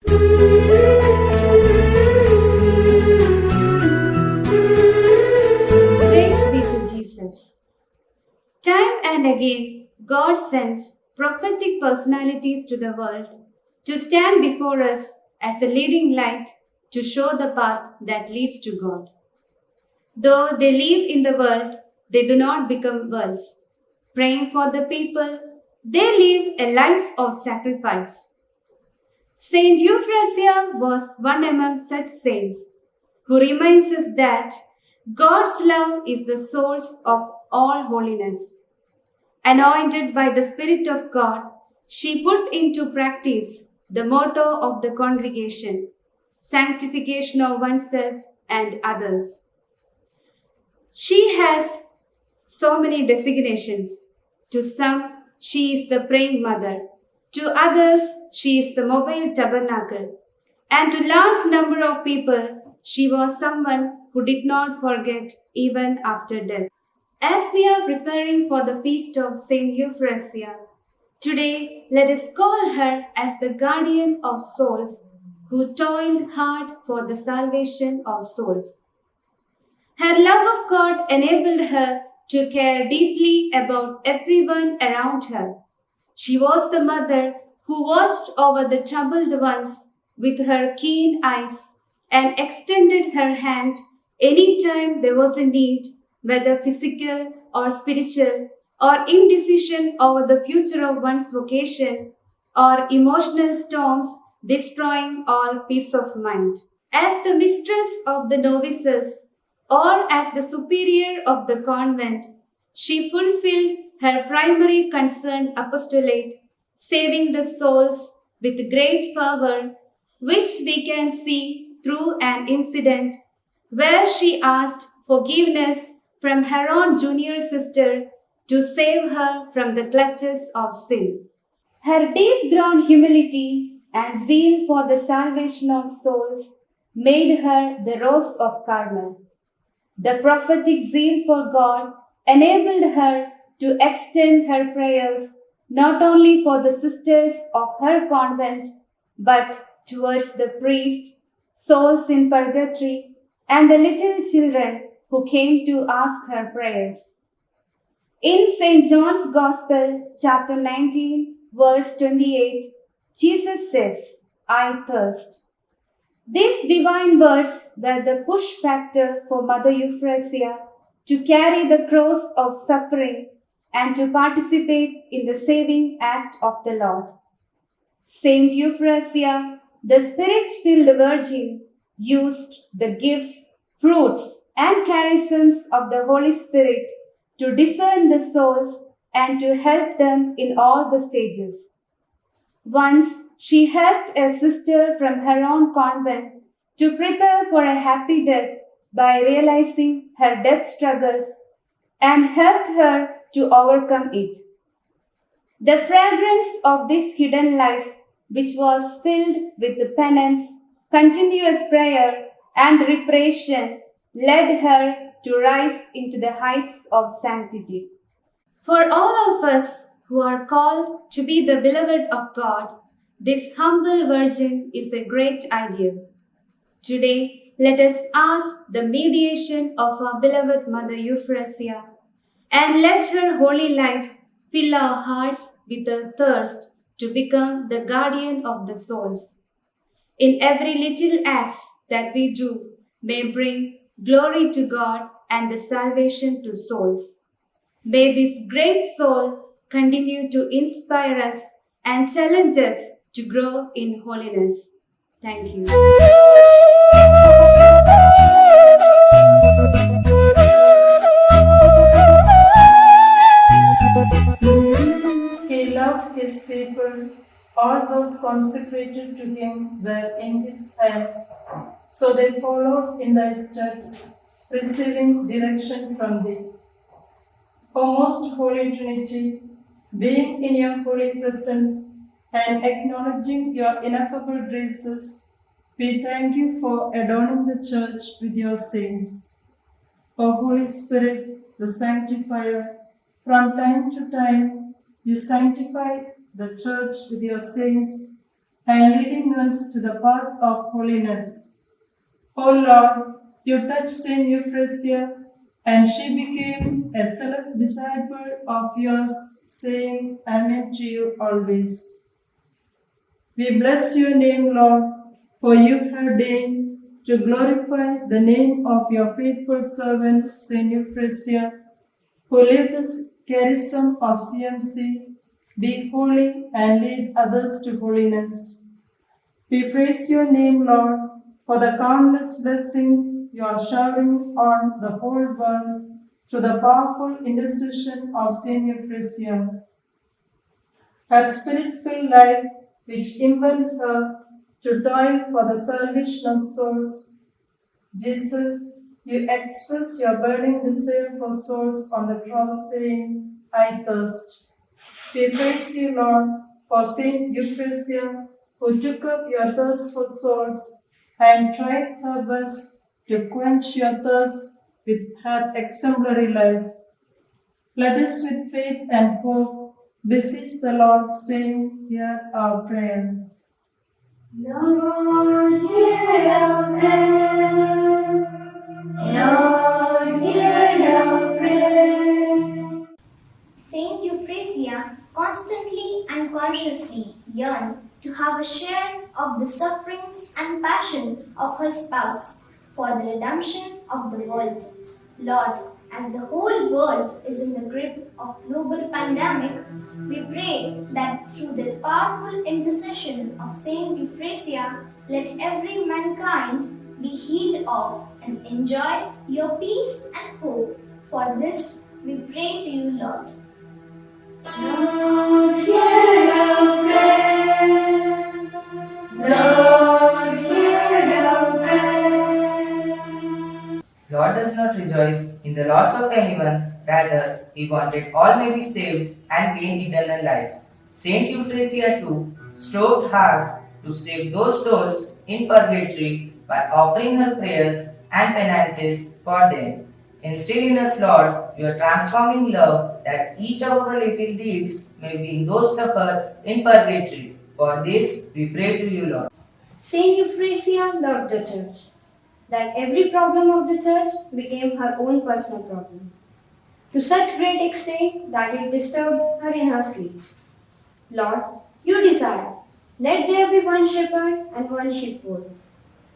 Praise be to Jesus. Time and again, God sends prophetic personalities to the world to stand before us as a leading light to show the path that leads to God. Though they live in the world, they do not become worse. Praying for the people, they live a life of sacrifice. Saint Euphrasia was one among such saints who reminds us that God's love is the source of all holiness. Anointed by the Spirit of God, she put into practice the motto of the congregation, sanctification of oneself and others. She has so many designations. To some, she is the praying mother. To others, she is the mobile tabernacle. And to large number of people, she was someone who did not forget even after death. As we are preparing for the feast of Saint Euphrasia, today let us call her as the guardian of souls who toiled hard for the salvation of souls. Her love of God enabled her to care deeply about everyone around her. She was the mother who watched over the troubled ones with her keen eyes and extended her hand any time there was a need, whether physical or spiritual, or indecision over the future of one's vocation, or emotional storms destroying all peace of mind. As the mistress of the novices, or as the superior of the convent, she fulfilled her primary concern apostolate, saving the souls with great fervor, which we can see through an incident where she asked forgiveness from her own junior sister to save her from the clutches of sin. Her deep-grown humility and zeal for the salvation of souls made her the Rose of Carmel. The prophetic zeal for God enabled her to extend her prayers not only for the sisters of her convent, but towards the priest, souls in purgatory, and the little children who came to ask her prayers. In St. John's Gospel, chapter 19, verse 28, Jesus says, "I thirst." These divine words were the push factor for Mother Euphrasia to carry the cross of suffering and to participate in the saving act of the Lord. Saint Euphrasia, the Spirit-filled Virgin, used the gifts, fruits, and charisms of the Holy Spirit to discern the souls and to help them in all the stages. Once she helped a sister from her own convent to prepare for a happy death by realizing her death struggles and helped her to overcome it. The fragrance of this hidden life, which was filled with penance, continuous prayer, and reparation, led her to rise into the heights of sanctity. For all of us who are called to be the beloved of God, this humble virgin is a great ideal. Today, let us ask the mediation of our beloved Mother Euphrasia, and let her holy life fill our hearts with a thirst to become the guardian of the souls. In every little acts that we do may bring glory to God and the salvation to souls. May this great soul continue to inspire us and challenge us to grow in holiness. Thank you. He loved his people, all those consecrated to him were in his hand, so they followed in thy steps, receiving direction from thee. O most holy Trinity, being in your holy presence and acknowledging your ineffable graces, we thank you for adorning the Church with your saints. O Holy Spirit, the sanctifier, from time to time you sanctify the Church with your saints and leading us to the path of holiness. O Lord, you touched Saint Euphrasia, and she became a zealous disciple of yours, saying, Amen to you always. We bless your name, Lord, for you have deigned to glorify the name of your faithful servant, Saint Euphrasia, who lived the charism of CMC, be holy and lead others to holiness. We praise your name, Lord, for the countless blessings you are showering on the whole world through the powerful intercession of Saint Euphrasia. Her spirit-filled life, which impelled her to toil for the salvation of souls. Jesus, you express your burning desire for souls on the cross, saying, I thirst. We praise you, Lord, for Saint Euphrasia, who took up your thirst for souls and tried her best to quench your thirst with her exemplary life. Let us with faith and hope beseech the Lord, saying, hear our prayer. Lord, hear our prayers. Lord, hear our prayer. Saint Euphrasia constantly and consciously yearned to have a share of the sufferings and passion of her spouse for the redemption of the world. Lord, as the whole world is in the grip of global pandemic, we pray that through the powerful intercession of Saint Euphrasia, let every mankind be healed of and enjoy your peace and hope. For this we pray to you, Lord. Lord, hear our prayer. Lord, hear our prayer. Lord does not rejoice in the loss of anyone, rather, he wanted all may be saved and gain eternal life. Saint Euphrasia too strove hard to save those souls in purgatory by offering her prayers and penances for them. Instill in us, Lord, your transforming love, that each of our little deeds may bring those suffer in purgatory. For this we pray to you, Lord. Saint Euphrasia loved the church, that every problem of the church became her own personal problem, to such great extent that it disturbed her in her sleep. Lord, you desire, let there be one shepherd and one sheepfold.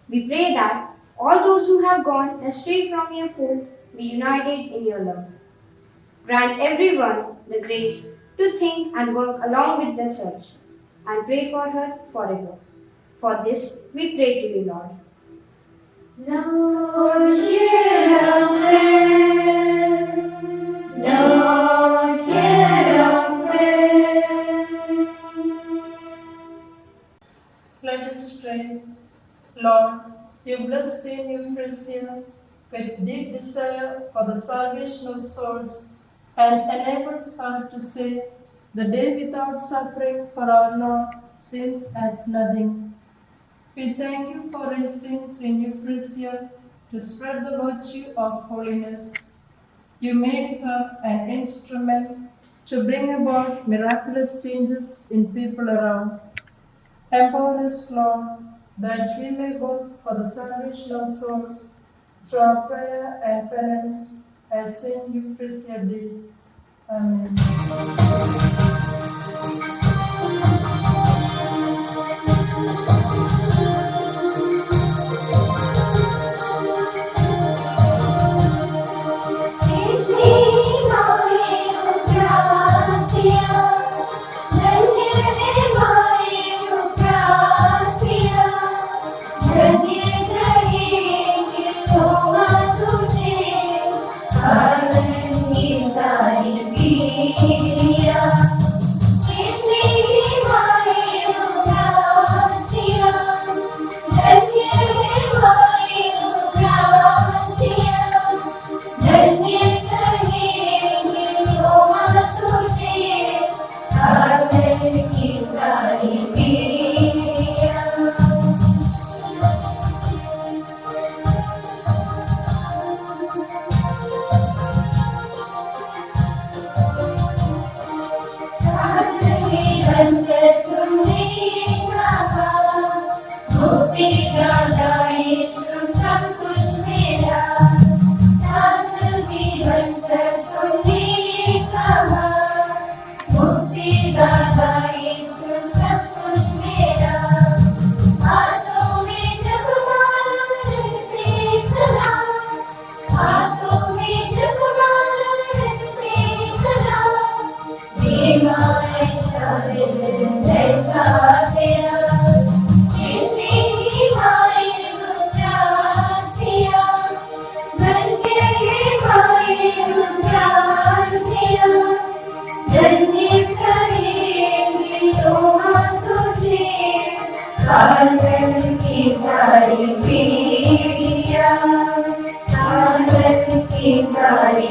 We pray that all those who have gone astray from your fold be united in your love. Grant everyone the grace to think and work along with the church, and pray for her forever. For this we pray to you, Lord. Lord, hear our prayers. Lord, hear our prayers. Let us pray. Lord, you bless Saint Euphrasia with deep desire for the salvation of souls and enabled her to say, the day without suffering for our Lord seems as nothing. We thank you for raising Saint Euphrasia to spread the virtue of holiness. You made her an instrument to bring about miraculous changes in people around. Empower us, Lord, that we may work for the salvation of souls through our prayer and penance, as Saint Euphrasia did. Amen. दादा यीशु सब कुछ मेरा, साथ भी बनकर तुमने ये कहा। मुक्ति दाता यीशु सब कुछ मेरा, हाथों में जपमाला रखते सदा, हाथों में जपमाला रखते सदा। देवा ऐसा दिल जैसा तेरा, किसी की माए उदासियाँ, बनके माए उदासियाँ। धन्य करेंगे लोहाँ तुझे, पागल की सारी पीड़ियाँ, पागल की सारी